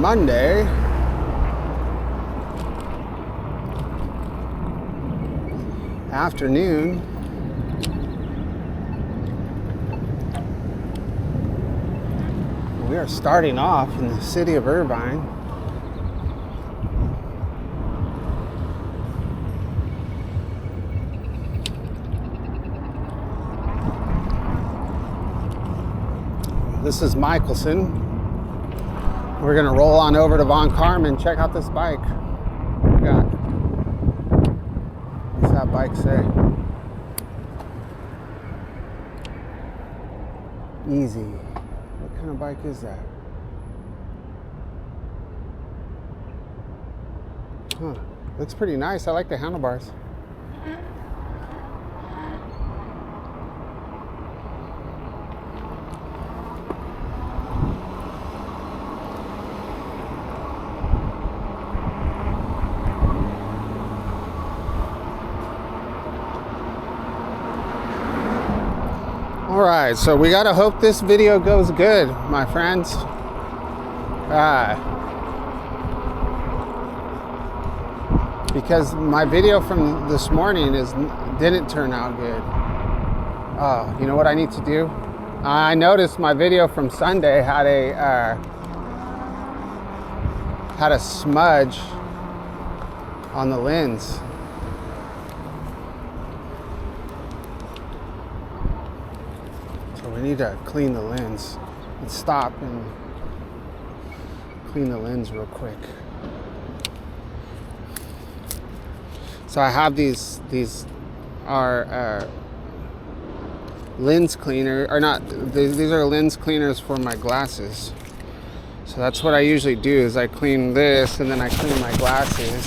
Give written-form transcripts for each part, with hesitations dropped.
Monday. Afternoon. We are starting off in the city of Irvine. This is Michelson. We're gonna roll on over to Von Carmen, check out this bike. What we got? What's that bike say? Easy. What kind of bike is that? Huh. Looks pretty nice. I like the handlebars. Alright, so we gotta hope this video goes good, my friends. Because my video from this morning didn't turn out good. Oh, you know what I need to do? I noticed my video from Sunday had a smudge on the lens. We need to clean the lens. Let's stop and clean the lens real quick. So I have these are lens cleaner, or not, these are lens cleaners for my glasses. So that's what I usually do, is I clean this and then I clean my glasses.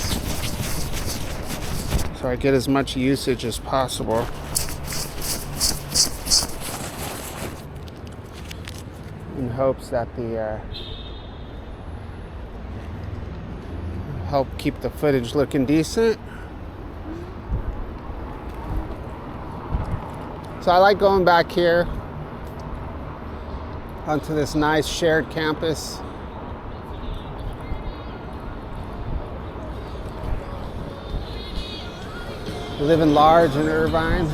So I get as much usage as possible. In hopes that the help keep the footage looking decent. So I like going back here onto this nice shared campus. Living large in Irvine.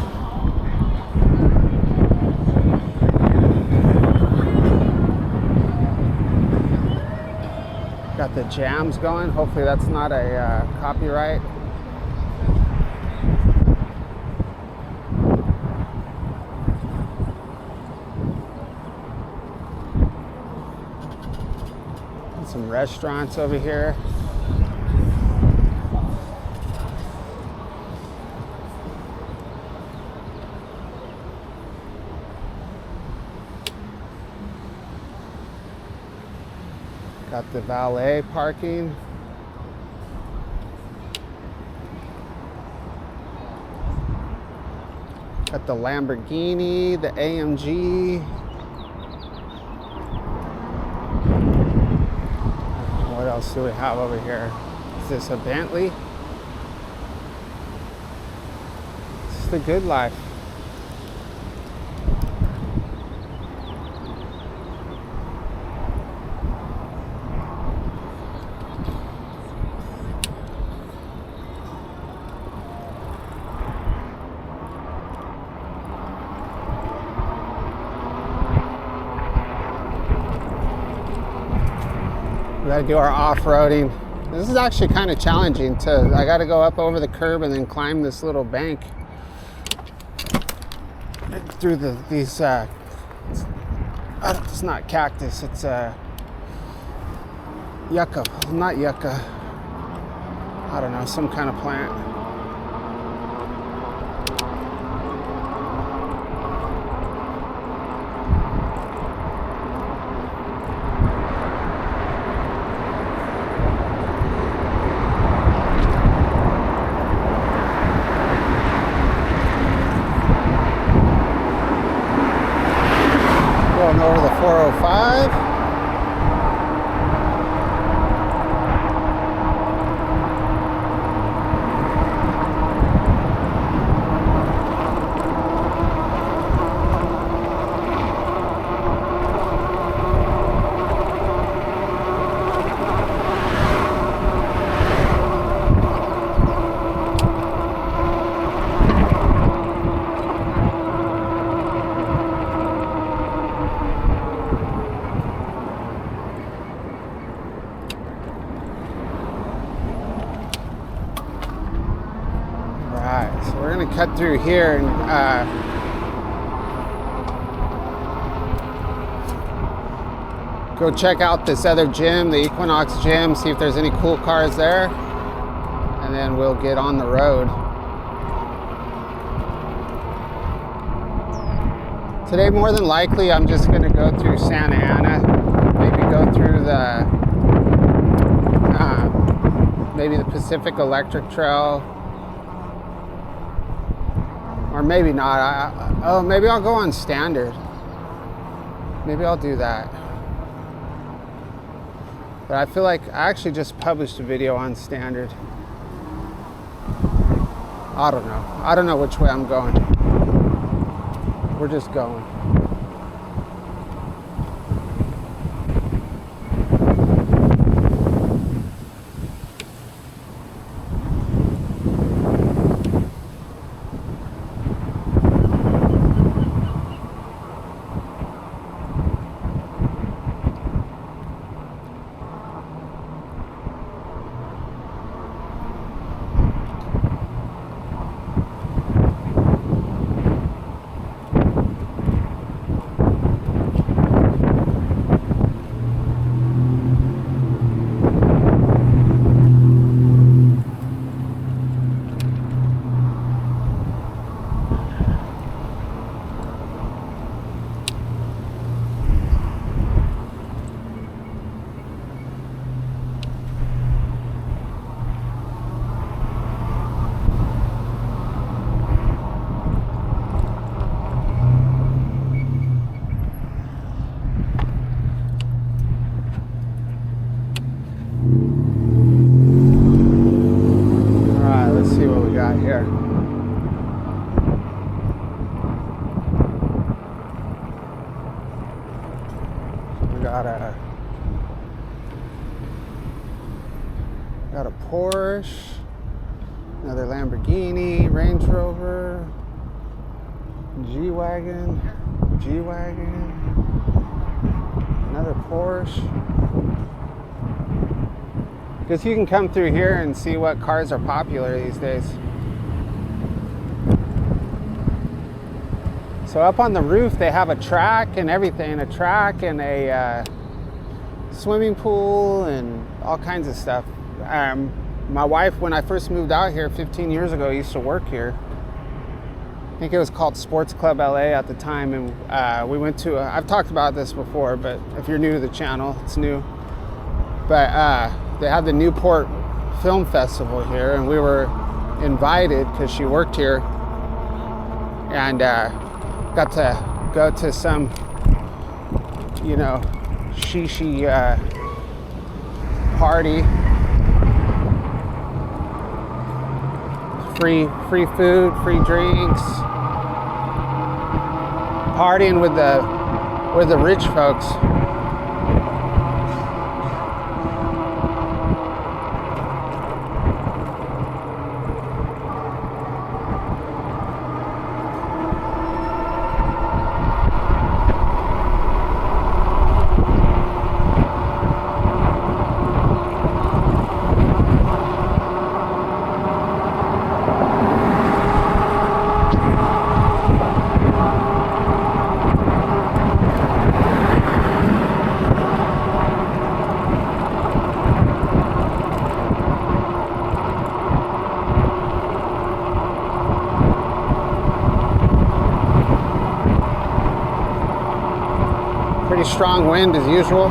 Got the jams going. Hopefully that's not a copyright. And some restaurants over here. Got the valet parking. Got the Lamborghini, the AMG. What else do we have over here? Is this a Bentley? This is the good life. We gotta do our off-roading. This is actually kind of challenging I gotta go up over the curb and then climb this little bank through these it's not cactus, it's yucca, not yucca. I don't know, some kind of plant. Over the 405. Alright, so we're gonna cut through here and go check out this other gym, the Equinox gym, see if there's any cool cars there, and then we'll get on the road. Today, more than likely, I'm just gonna go through Santa Ana, maybe go through the maybe the Pacific Electric Trail, or maybe not. Maybe I'll go on Standard. Maybe I'll do that. But I feel like I actually just published a video on Standard. I don't know. I don't know which way I'm going. We're just going. Here. We got a Porsche, another Lamborghini, Range Rover, G-Wagon, another Porsche. Because you can come through here and see what cars are popular these days. So up on the roof, they have a track and everything, a swimming pool and all kinds of stuff. My wife, when I first moved out here 15 years ago, used to work here. I think it was called Sports Club LA at the time, and we went to, I've talked about this before, but if you're new to the channel, it's new. But they had the Newport Film Festival here, and we were invited because she worked here, and got to go to some, shishi party. Free food, free drinks. Partying with the rich folks. Pretty strong wind as usual.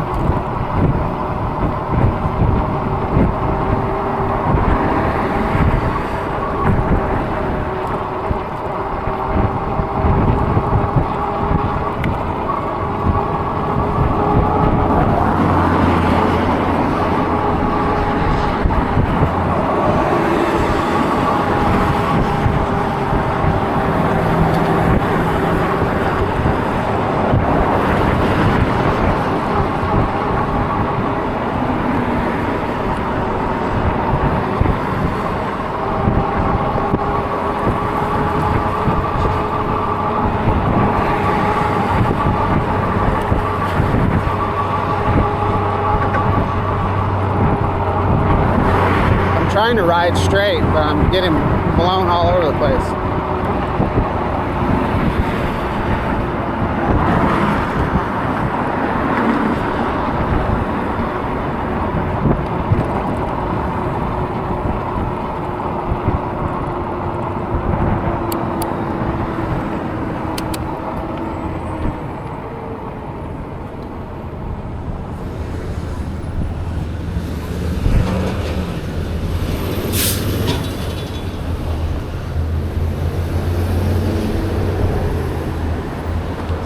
trying to ride straight, but I'm getting blown all over the place.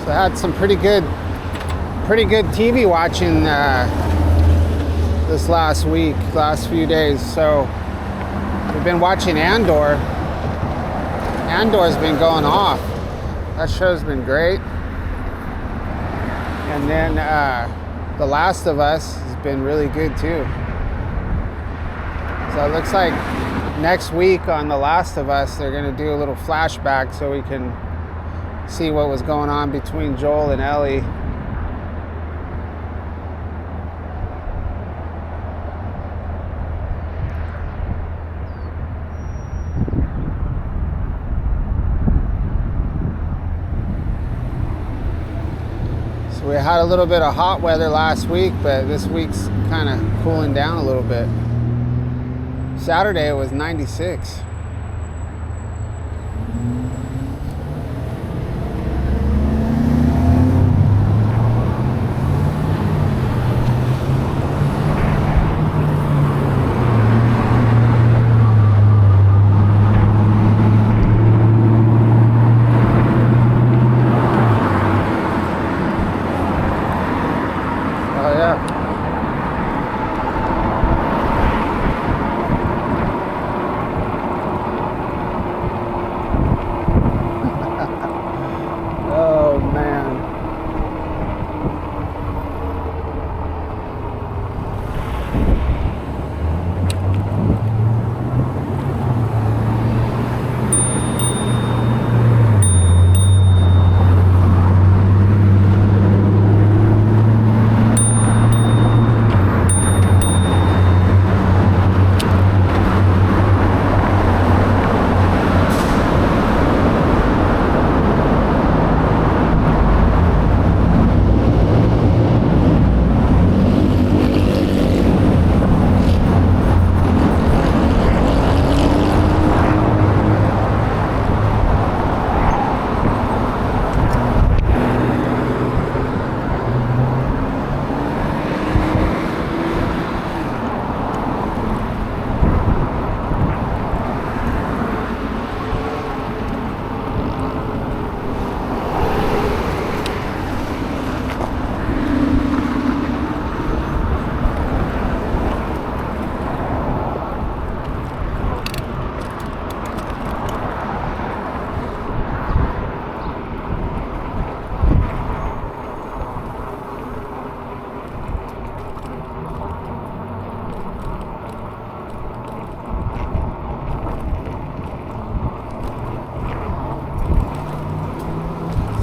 So I had some pretty good TV watching this last few days. So we've been watching Andor. Andor's been going off. That show's been great. And then The Last of Us has been really good too. So it looks like next week on The Last of Us, they're gonna do a little flashback so we can see what was going on between Joel and Ellie. So we had a little bit of hot weather last week, but this week's kind of cooling down a little bit. Saturday it was 96.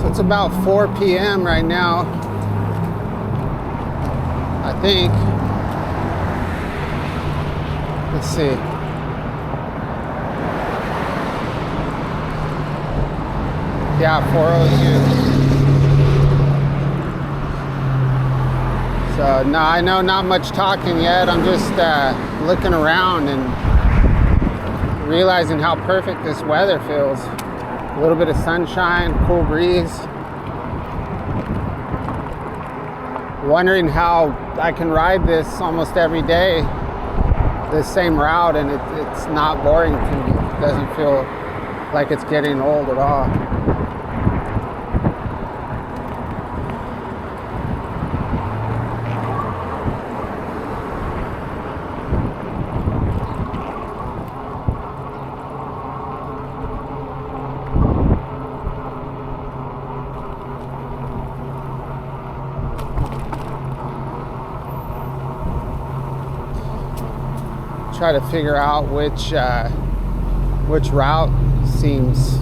It's about 4 p.m. right now, I think. Let's see. Yeah, 4:02. So no, I know not much talking yet. I'm just looking around and realizing how perfect this weather feels. A little bit of sunshine, cool breeze. Wondering how I can ride this almost every day, this same route, and it's not boring to me. It doesn't feel like it's getting old at all. Try to figure out which route seems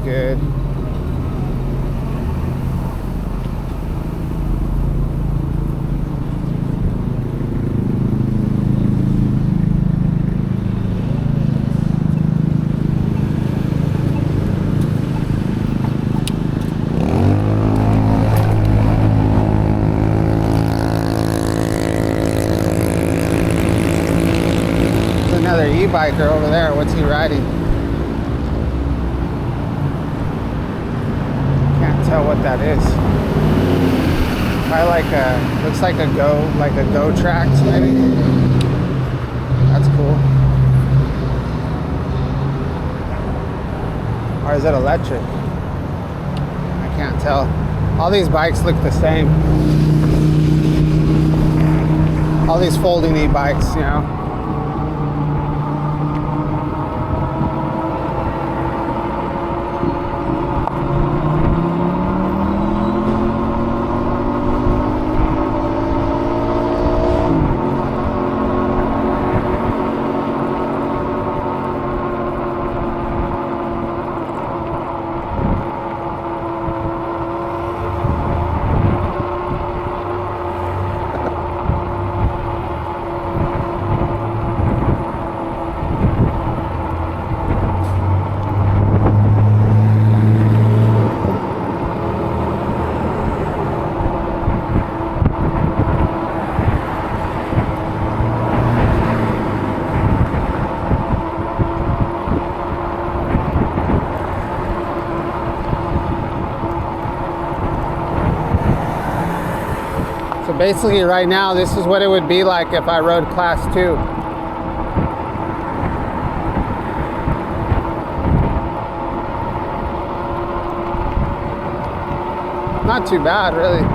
good. e-biker over there. What's he riding? Can't tell what that is. Probably like a, looks like a Go Tracks maybe. That's cool. Or is it electric? I can't tell. All these bikes look the same. All these folding e-bikes, you know. Basically right now, this is what it would be like if I rode class 2. Not too bad, really.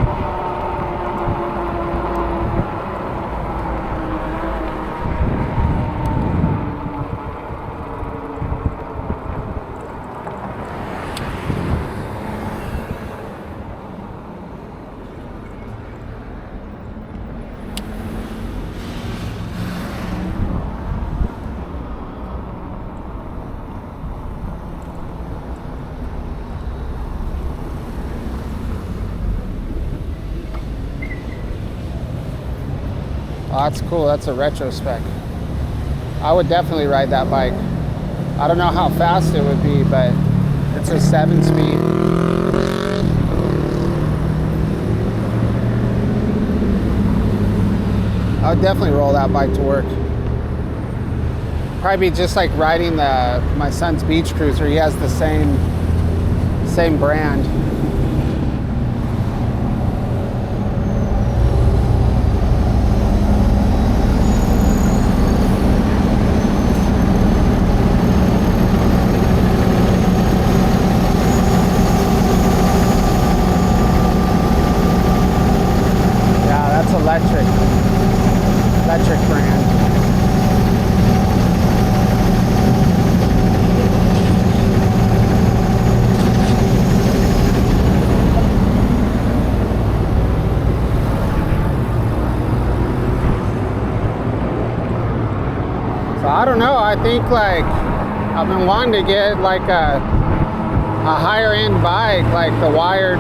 Oh, that's cool. That's a retro spec. I would definitely ride that bike. I don't know how fast it would be, but it's a 7-speed. I would definitely roll that bike to work. Probably be just like riding my son's beach cruiser. He has the same brand. Electric brand. So I don't know, I think like I've been wanting to get like a higher end bike, like the wired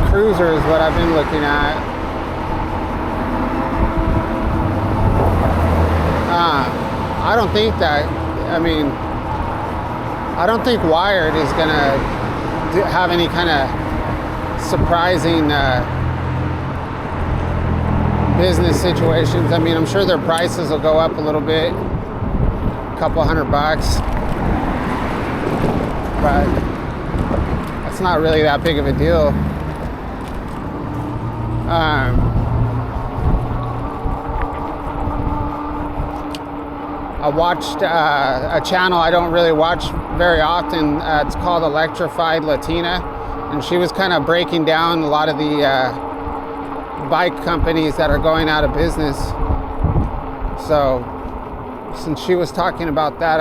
cruiser is what I've been looking at. I don't think that, I don't think wired is gonna have any kind of surprising business situations. I mean, I'm sure their prices will go up a little bit, a couple $100, but it's not really that big of a deal. I watched a channel I don't really watch very often. It's called Electrified Latina, and she was kind of breaking down a lot of the bike companies that are going out of business. So since she was talking about that,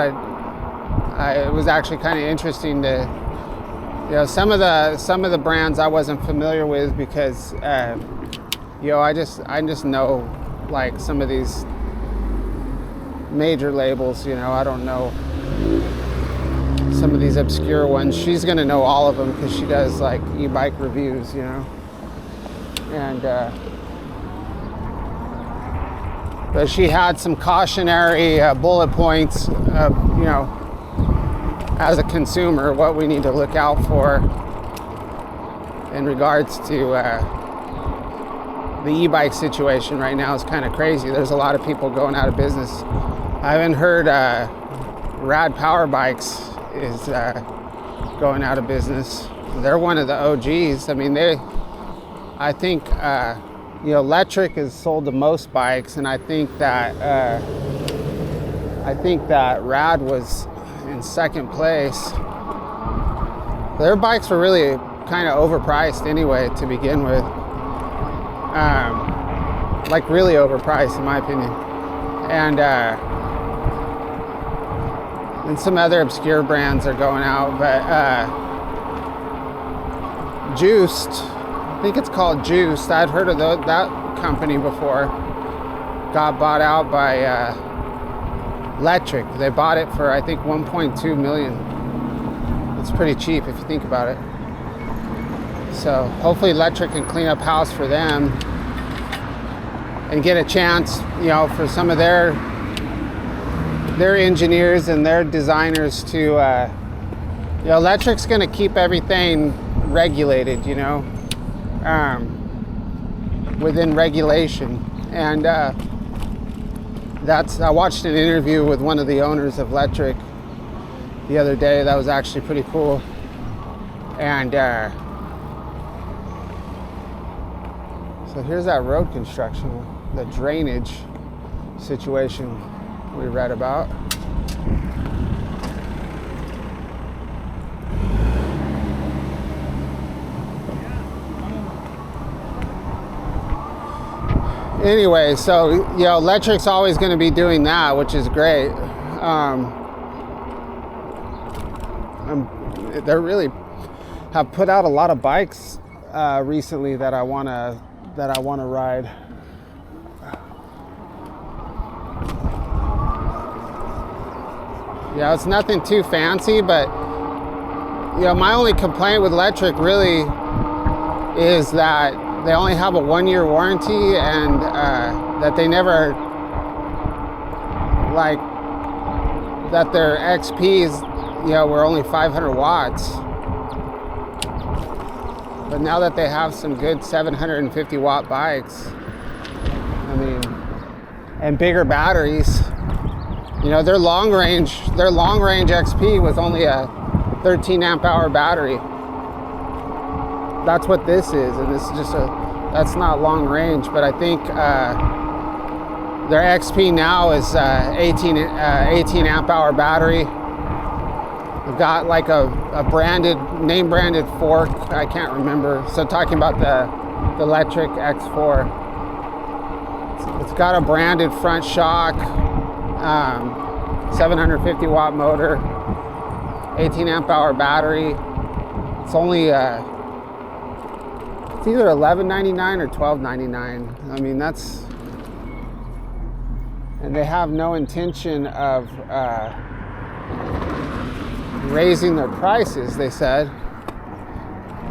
it was actually kind of interesting to, you know, some of the brands I wasn't familiar with because you know, I just know like some of these major labels, you know. I don't know some of these obscure ones. She's gonna know all of them because she does like e-bike reviews, you know. And but she had some cautionary bullet points of, you know, as a consumer, what we need to look out for in regards to the e-bike situation right now is kind of crazy. There's a lot of people going out of business. I haven't heard Rad Power Bikes is going out of business. They're one of the OGs. I mean, I think Electric has sold the most bikes, and I think that Rad was in second place. Their bikes were really kind of overpriced anyway to begin with. Like really overpriced in my opinion. And some other obscure brands are going out, but Juiced, I think it's called Juiced. I'd heard of that company before. Got bought out by Electric. They bought it for I think 1.2 million. It's pretty cheap if you think about it. So hopefully Electric can clean up house for them and get a chance, for some of their engineers and their designers to, Electric's going to keep everything regulated, within regulation. And I watched an interview with one of the owners of Electric the other day. That was actually pretty cool. And so here's that road construction, the drainage situation we read about. Anyway, so Electric's always going to be doing that, which is great. They really have put out a lot of bikes recently that I want to ride. Yeah, it's nothing too fancy, but my only complaint with Electric really is that they only have a 1-year warranty, and that they never, that their XPs, were only 500 watts. But now that they have some good 750 watt bikes, and bigger batteries, their long range XP was only a 13 amp hour battery. That's what this is, and this is that's not long range, but I think their XP now is 18 amp hour battery. They've got like a name branded fork, I can't remember. So talking about the Electric X4, it's got a branded front shock, 750 watt motor, 18 amp hour battery. It's only it's either $11.99 or $12.99. And they have no intention of raising their prices, they said.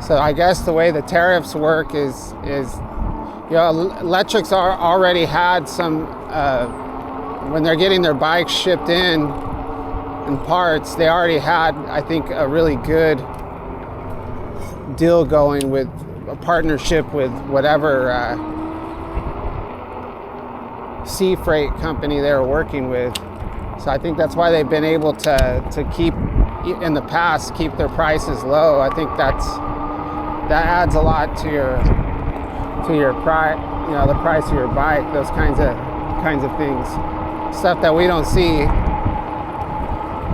So I guess the way the tariffs work is Electrics already had some, when they're getting their bikes shipped in parts, they already had, I think, a really good deal going with a partnership with whatever sea freight company they were working with. So I think that's why they've been able to keep, in the past, keep their prices low. I think that adds a lot to your price, the price of your bike, those kinds of things, stuff that we don't see.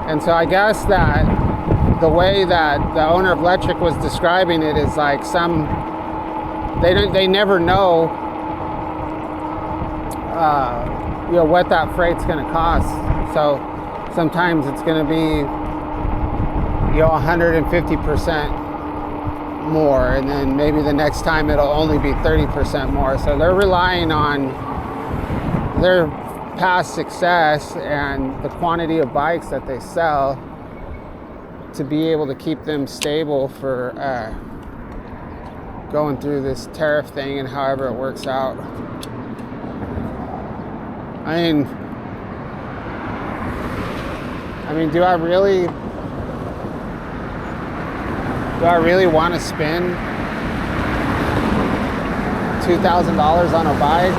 And so I guess that the way that the owner of Electric was describing it is like they never know what that freight's going to cost. So sometimes it's going to be 150% more, and then maybe the next time it'll only be 30% more. So they're relying on their past success and the quantity of bikes that they sell to be able to keep them stable for going through this tariff thing and however it works out. I mean, do I really want to spend $2,000 on a bike.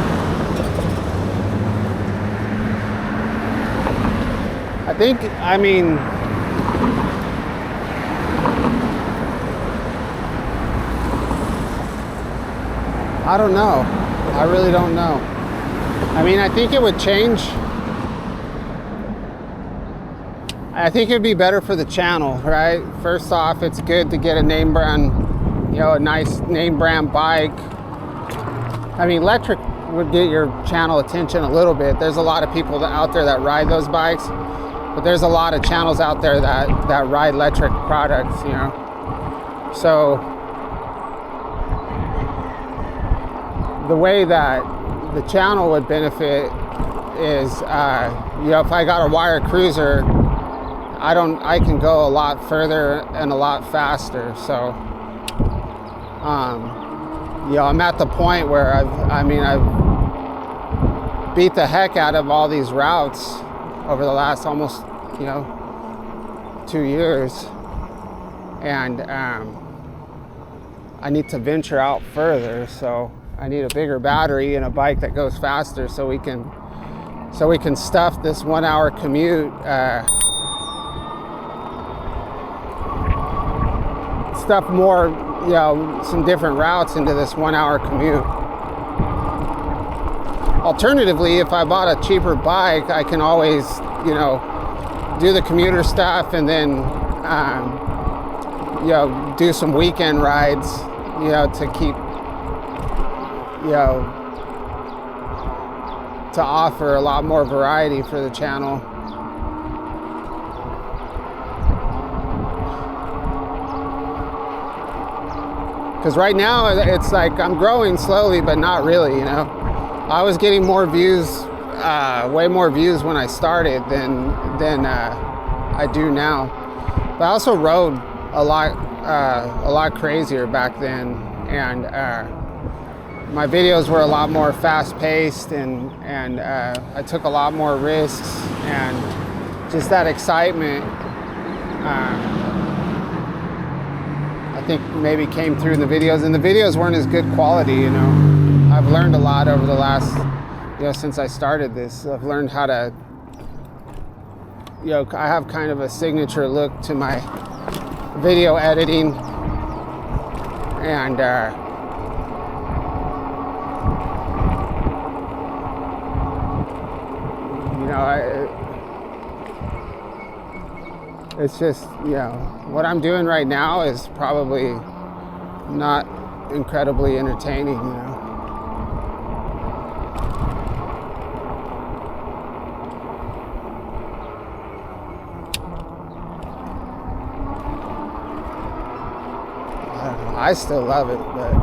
I mean, I don't know. I really don't know. I mean, I think it would change. I think it'd be better for the channel, right? First off, it's good to get a name brand, a nice name brand bike. I mean, electric would get your channel attention a little bit. There's a lot of people out there that ride those bikes, but there's a lot of channels out there that ride electric products, So the way that the channel would benefit is, if I got a wire cruiser, I can go a lot further and a lot faster. So, I'm at the point where I've beat the heck out of all these routes over the last almost, 2 years. And I need to venture out further. So I need a bigger battery and a bike that goes faster so we can stuff this 1 hour commute, stuff more, some different routes into this 1 hour commute. Alternatively, if I bought a cheaper bike, I can always, do the commuter stuff and then, do some weekend rides, to keep, to offer a lot more variety for the channel. Because right now it's like I'm growing slowly, but not really, I was getting more views, way more views when I started than I do now. But I also rode a lot crazier back then, and my videos were a lot more fast-paced, and I took a lot more risks, and just that excitement, I think maybe came through in the videos, and the videos weren't as good quality, I've learned a lot over the last, since I started this. I've learned how to, I have kind of a signature look to my video editing, and it's just, what I'm doing right now is probably not incredibly entertaining, I still love it, but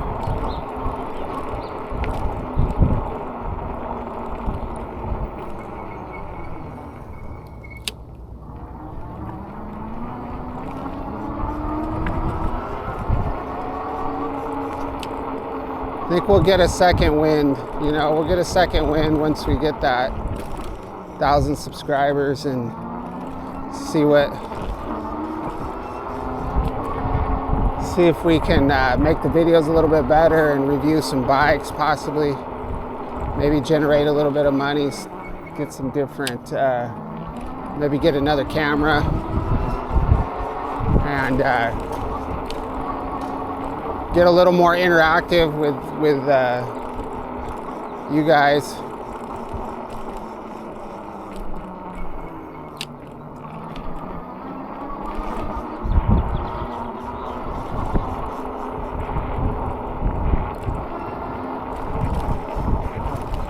I think we'll get a second wind, we'll get a second wind once we get that 1,000 subscribers and see if we can make the videos a little bit better and review some bikes, possibly maybe generate a little bit of money, get some different, maybe get another camera, and get a little more interactive with you guys.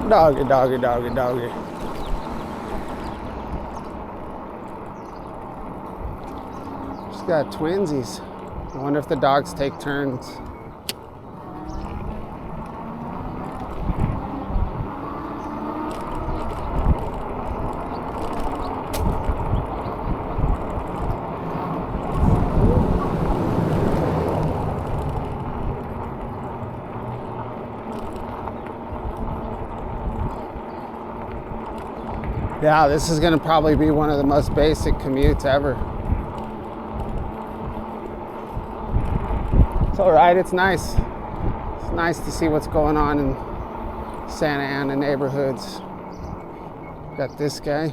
Doggy, doggy, doggy, doggy. Just got twinsies. I wonder if the dogs take turns. Yeah, this is gonna probably be one of the most basic commutes ever. It's all right, it's nice. It's nice to see what's going on in Santa Ana neighborhoods. Got this guy.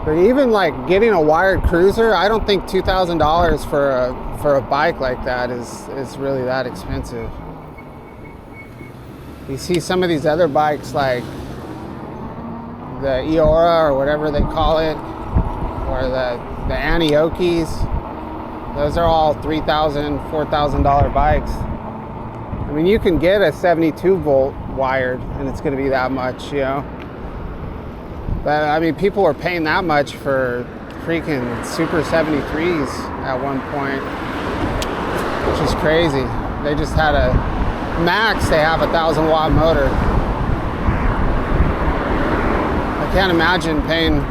But even like getting a wired cruiser, I don't think $2,000 for a bike like that is really that expensive. You see some of these other bikes like the Eora or whatever they call it, or the Aniokis. Those are all $3,000, $4,000 bikes. I mean, you can get a 72 volt wired and it's going to be that much, you know. But I mean, people were paying that much for freaking Super 73s at one point, which is crazy. They just had a max, they have a 1,000 watt motor. I can't imagine paying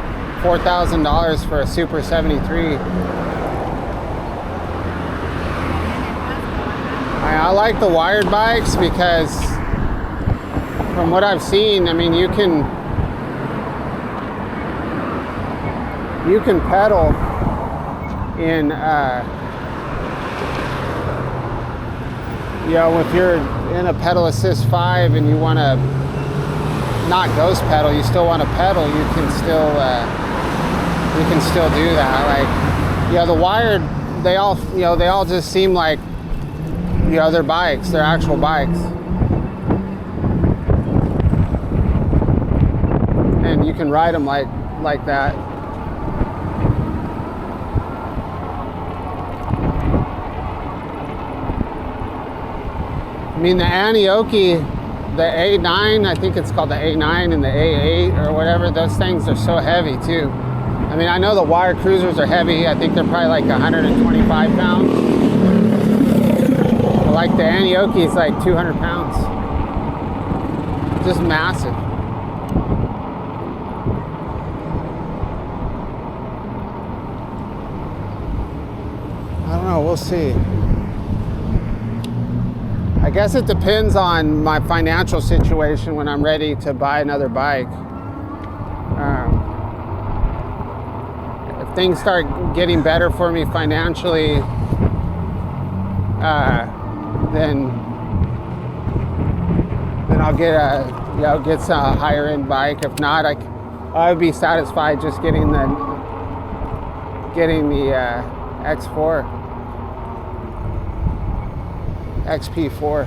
$4,000 for a Super 73. I like the wired bikes because from what I've seen, I mean, you can pedal in, you know, if you're in a pedal assist 5 and you want to not ghost pedal, you still want to pedal, you can still do that. Like, yeah, the wired, they all just seem like the other bikes, they're actual bikes. And you can ride them like that. I mean, the Anioki, the A9, I think it's called the A9 and the A8 or whatever, those things are so heavy too. I mean, I know the wired cruisers are heavy. I think they're probably like 125 pounds. But like the Anioki is like 200 pounds. Just massive. I don't know, we'll see. I guess it depends on my financial situation when I'm ready to buy another bike. If things start getting better for me financially, then I'll get a higher end bike. If not, I would be satisfied just getting the X4. XP4.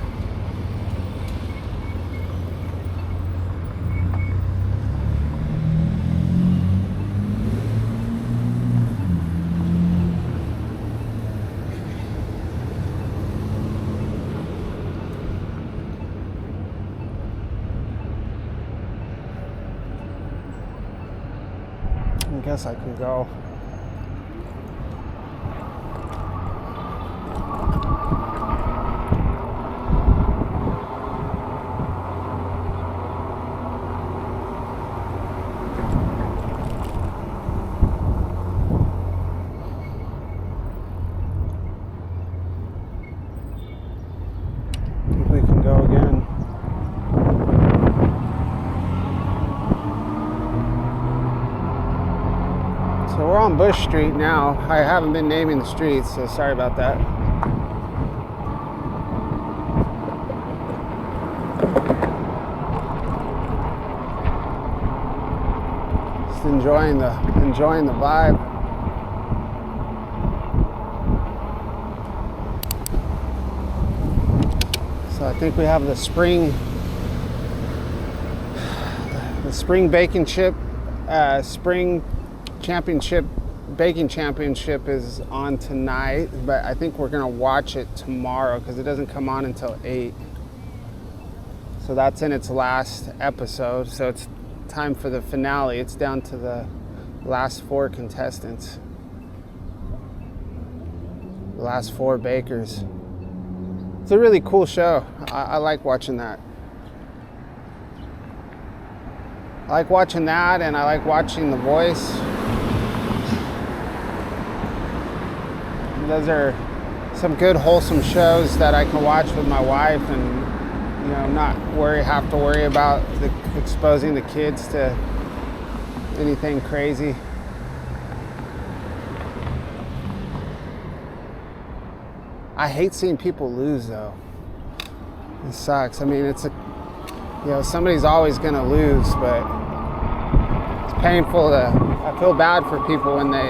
I guess I could go. So we're on Bush Street now. I haven't been naming the streets, so sorry about that. Just enjoying the vibe. So I think we have the spring The spring baking chip, spring championship, baking championship is on tonight, but I think we're gonna watch it tomorrow because it doesn't come on until 8. So that's in its last episode. So it's time for the finale. It's down to the last 4 contestants. The last 4 bakers. It's a really cool show. I like watching that. I like watching that, and I like watching The Voice. Those are some good wholesome shows that I can watch with my wife and not have to worry about exposing the kids to anything crazy. I hate seeing people lose though. It sucks. I mean, somebody's always gonna lose, but it's painful I feel bad for people when they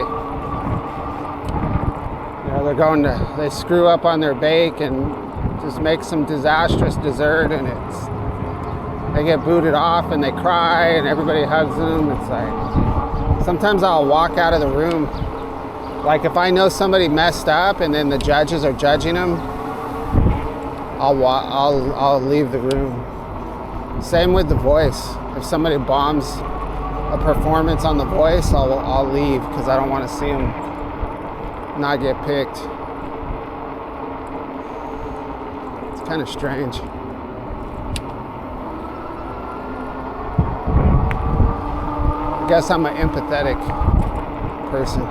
screw up on their bake and just make some disastrous dessert, and they get booted off and they cry and everybody hugs them. It's like, sometimes I'll walk out of the room. Like if I know somebody messed up and then the judges are judging them, I'll leave the room. Same with The Voice. If somebody bombs a performance on The Voice, I'll leave because I don't want to see them not get picked. It's kind of strange. I guess I'm an empathetic person.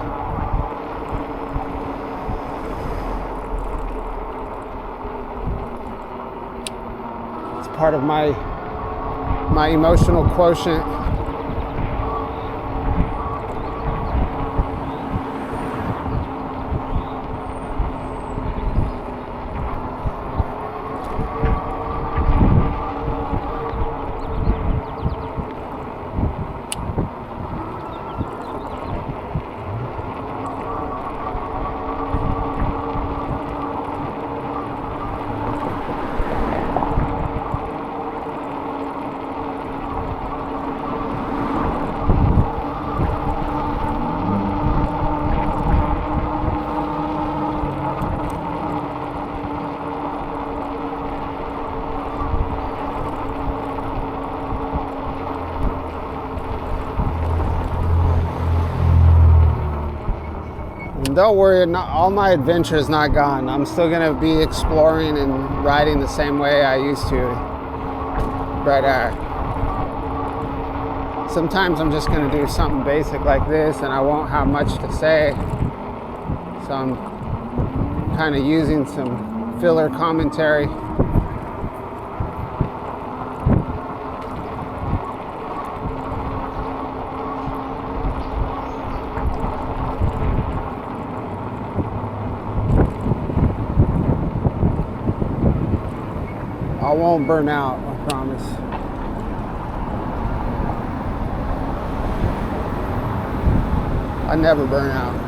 It's part of my emotional quotient. Don't worry, all my adventure is not gone. I'm still gonna be exploring and riding the same way I used to. But sometimes I'm just gonna do something basic like this and I won't have much to say. So I'm kind of using some filler commentary. I won't burn out, I promise. I never burn out.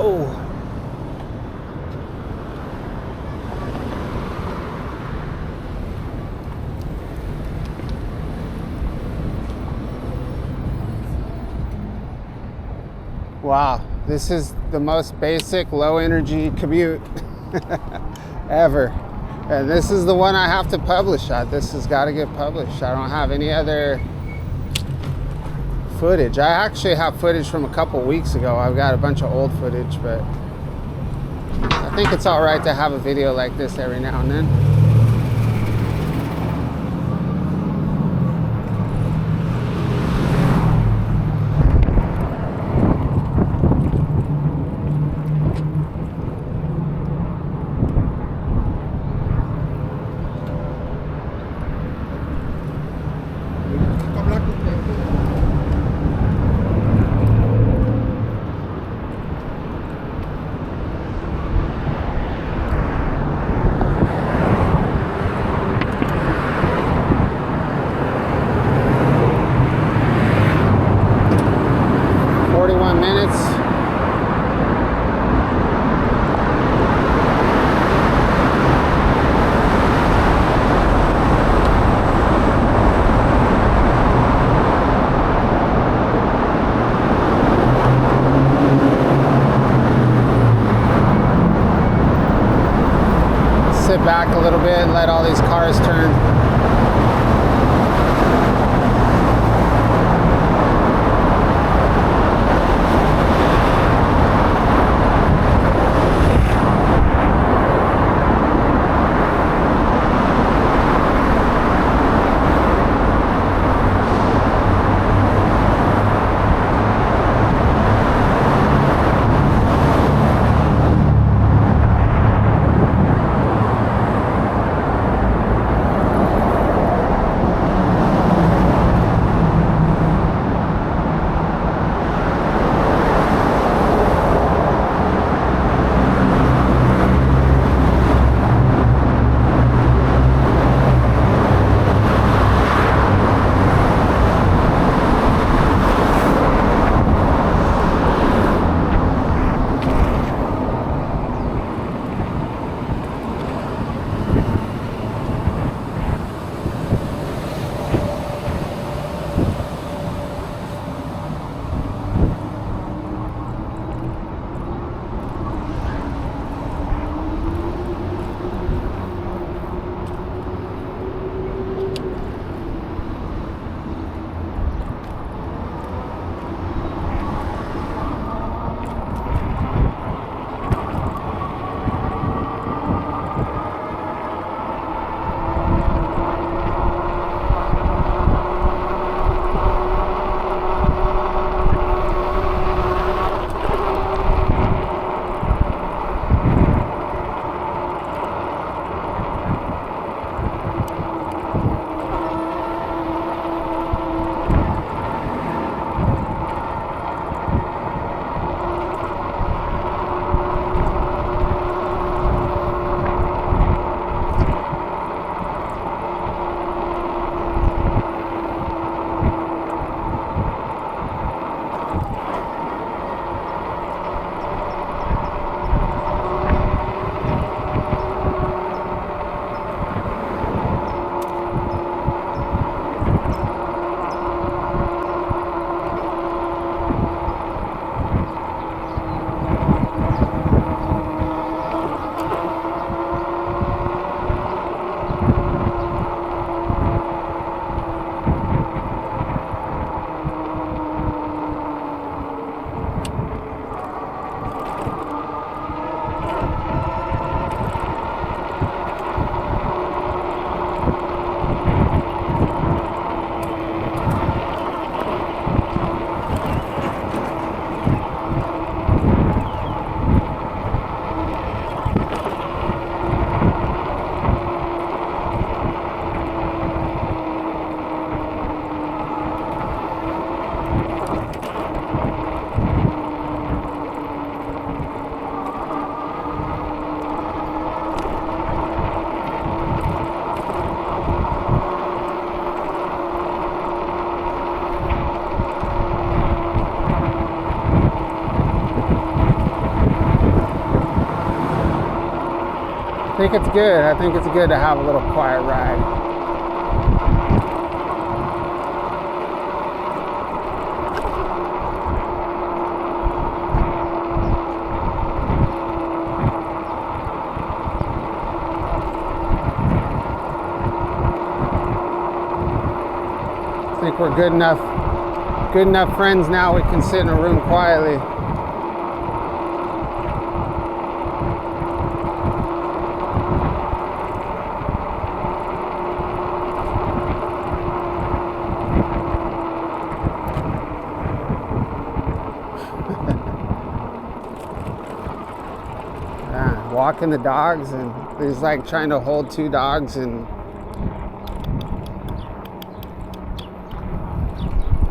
Oh. Wow, this is the most basic low energy commute ever. And this is the one I have to publish. This has got to get published. I don't have any other footage. I actually have footage from a couple weeks ago. I've got a bunch of old footage, but I think it's all right to have a video like this every now and then. sit back a little bit and let all these cars turn. I think it's good. I think it's good to have a little quiet ride. I think we're good enough friends now. We can sit in a room quietly. Walking the dogs, and he's like trying to hold two dogs and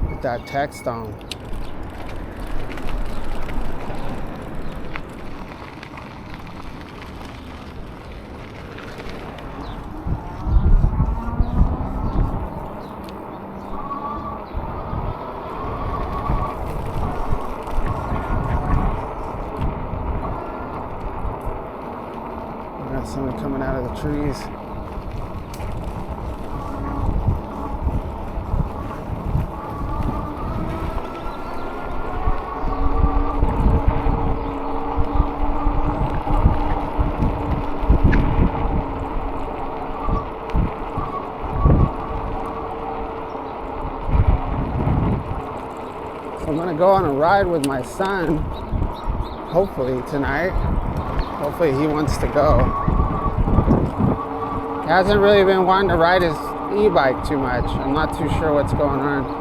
put that text on. Someone coming out of the trees. go on a ride with my son, hopefully tonight. Hopefully he wants to go. He hasn't really been wanting to ride his e-bike too much. I'm not too sure what's going on.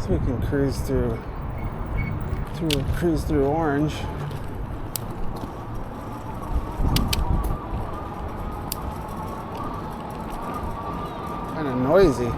So we can cruise through Orange. Kind of noisy.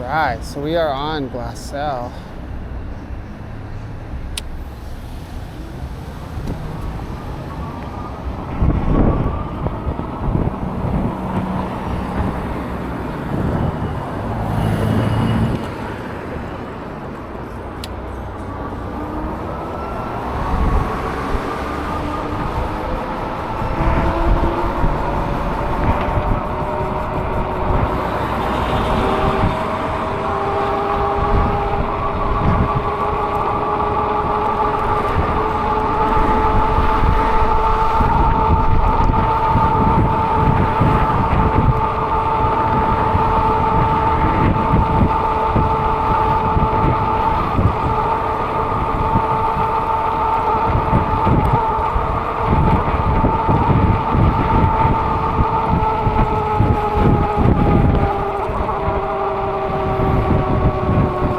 Right, so we are on Glassell.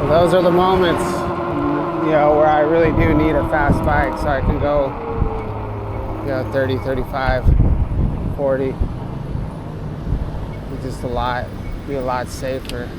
Those are the moments, you know, where I really do need a fast bike so I can go, you know, 30, 35, 40. It's just be a lot safer.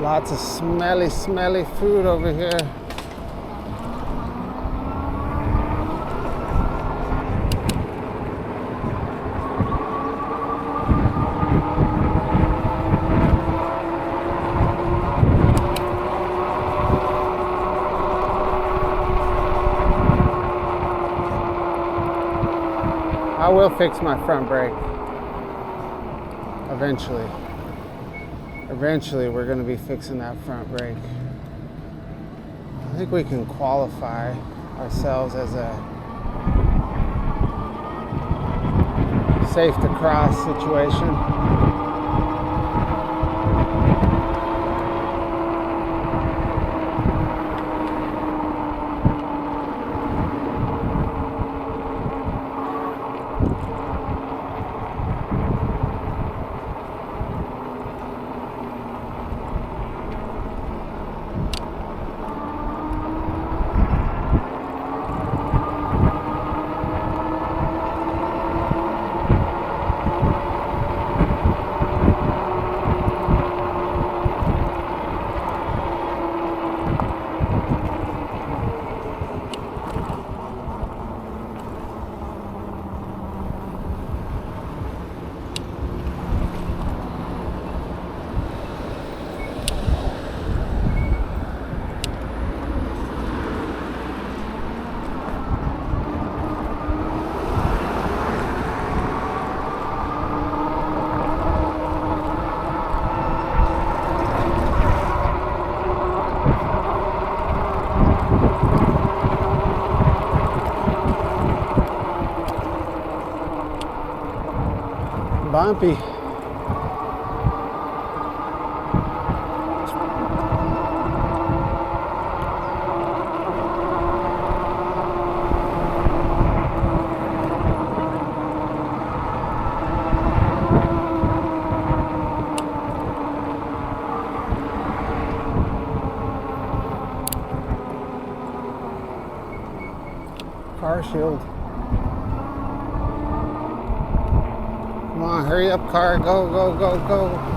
Lots of smelly food over here. will fix my front brake eventually. Eventually, we're going to be fixing that front brake. I think we can qualify ourselves as a safe to cross situation. Bumpy. Car shield. Come on, hurry up, car. Go, go, go, go.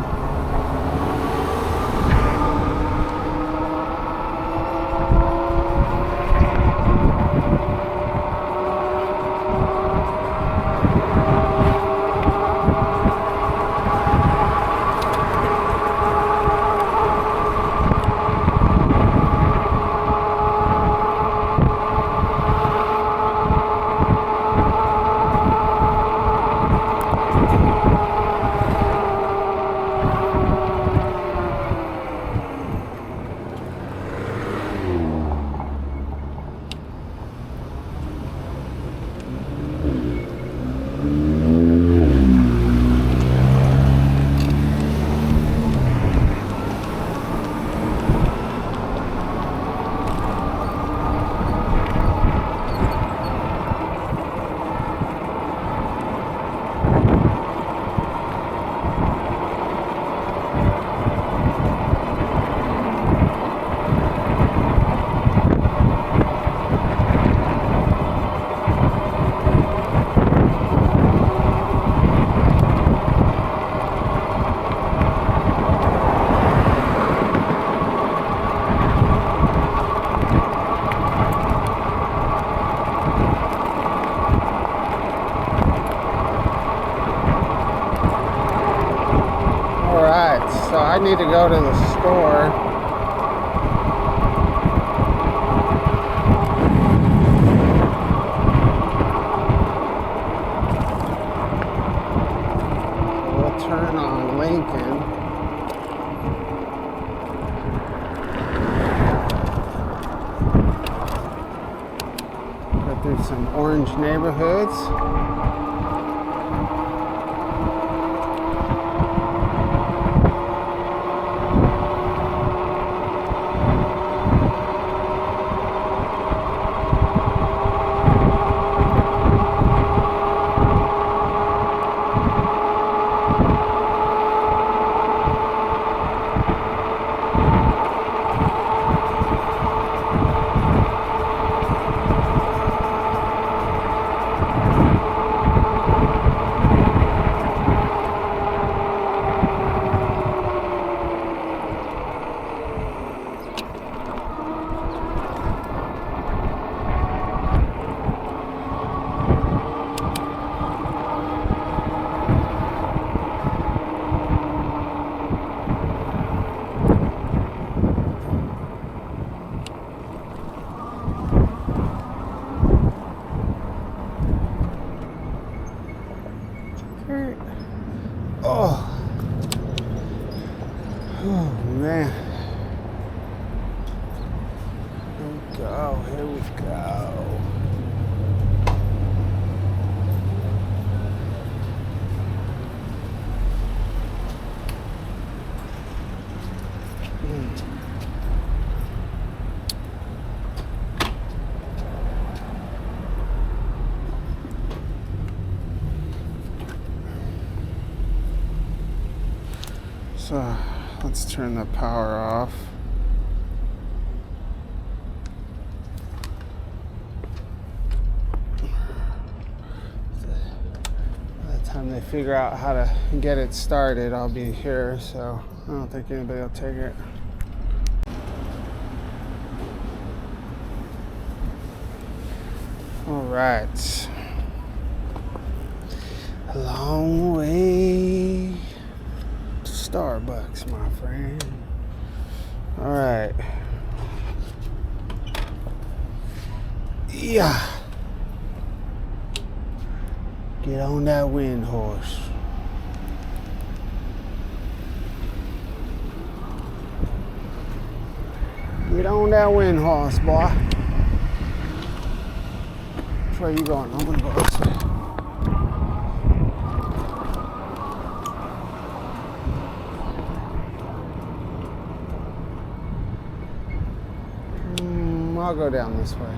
So I need to go to the store. We'll turn on Lincoln. Go through some orange neighborhoods. go. Here we go. So let's turn the power off. By the time they figure out how to get it started, I'll be here, so I don't think anybody will take it. All right. A long way to Starbucks, my friend. All right. Yeah. Get on that wind horse. Get on that wind horse, boy. Where are you going? I'm gonna go this way. I'll go down this way.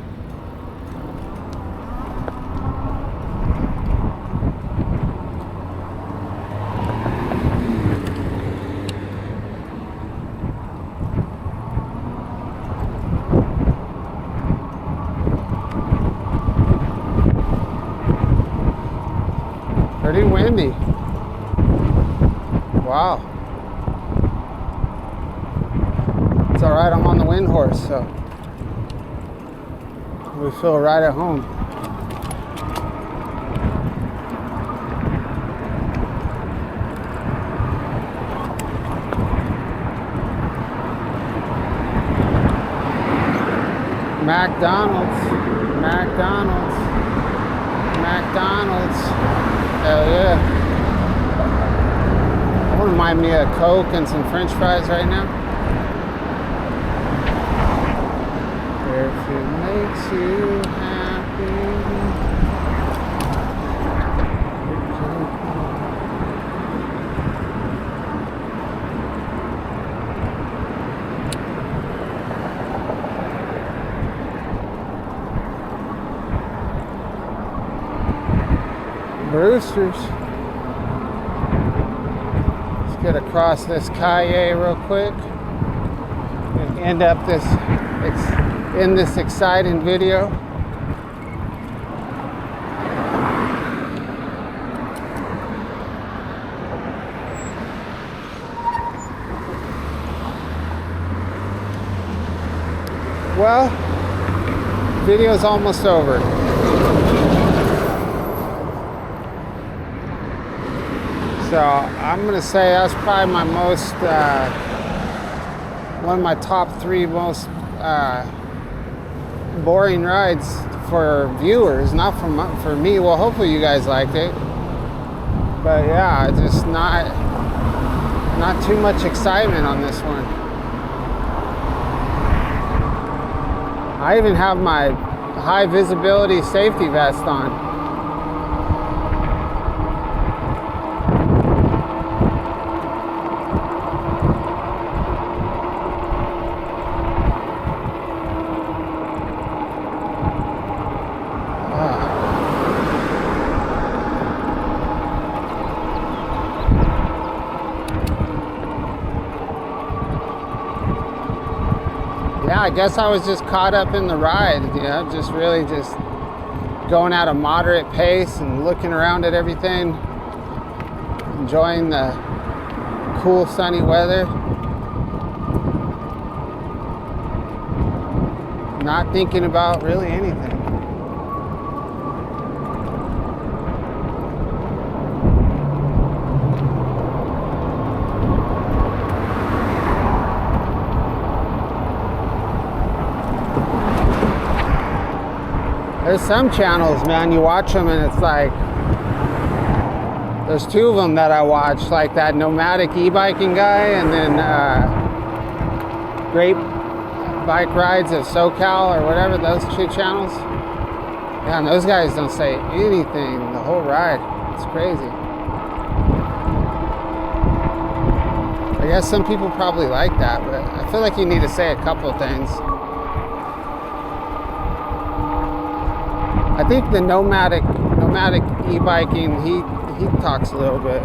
Pretty windy. Wow. It's all right, I'm on the wind horse, so we feel right at home. McDonald's. Hell yeah. That wouldn't mind me a Coke and some French fries right now. If it makes you happy. Roosters. Let's get across this calle real quick and end up in this exciting video. Well, video's almost over. So I'm gonna say that's probably my most, one of my top 3 most boring rides for viewers, not for me. Well, hopefully you guys liked it, but yeah, just not too much excitement on this one. I even have my high visibility safety vest on. Yeah, I guess I was just caught up in the ride, you know, just really just going at a moderate pace and looking around at everything, enjoying the cool sunny weather, not thinking about really anything. There's some channels, man, you watch them and it's like, there's 2 of them that I watch, like that nomadic e-biking guy and then Bike Rides of SoCal or whatever, those 2 channels. Yeah, and those guys don't say anything the whole ride. It's crazy. I guess some people probably like that, but I feel like you need to say a couple things. I think the nomadic e-biking, he talks a little bit.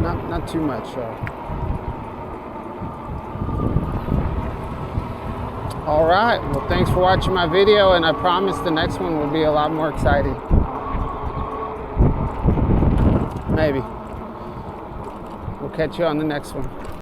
Not too much though. All right, well, thanks for watching my video, and I promise the next one will be a lot more exciting. Maybe. We'll catch you on the next one.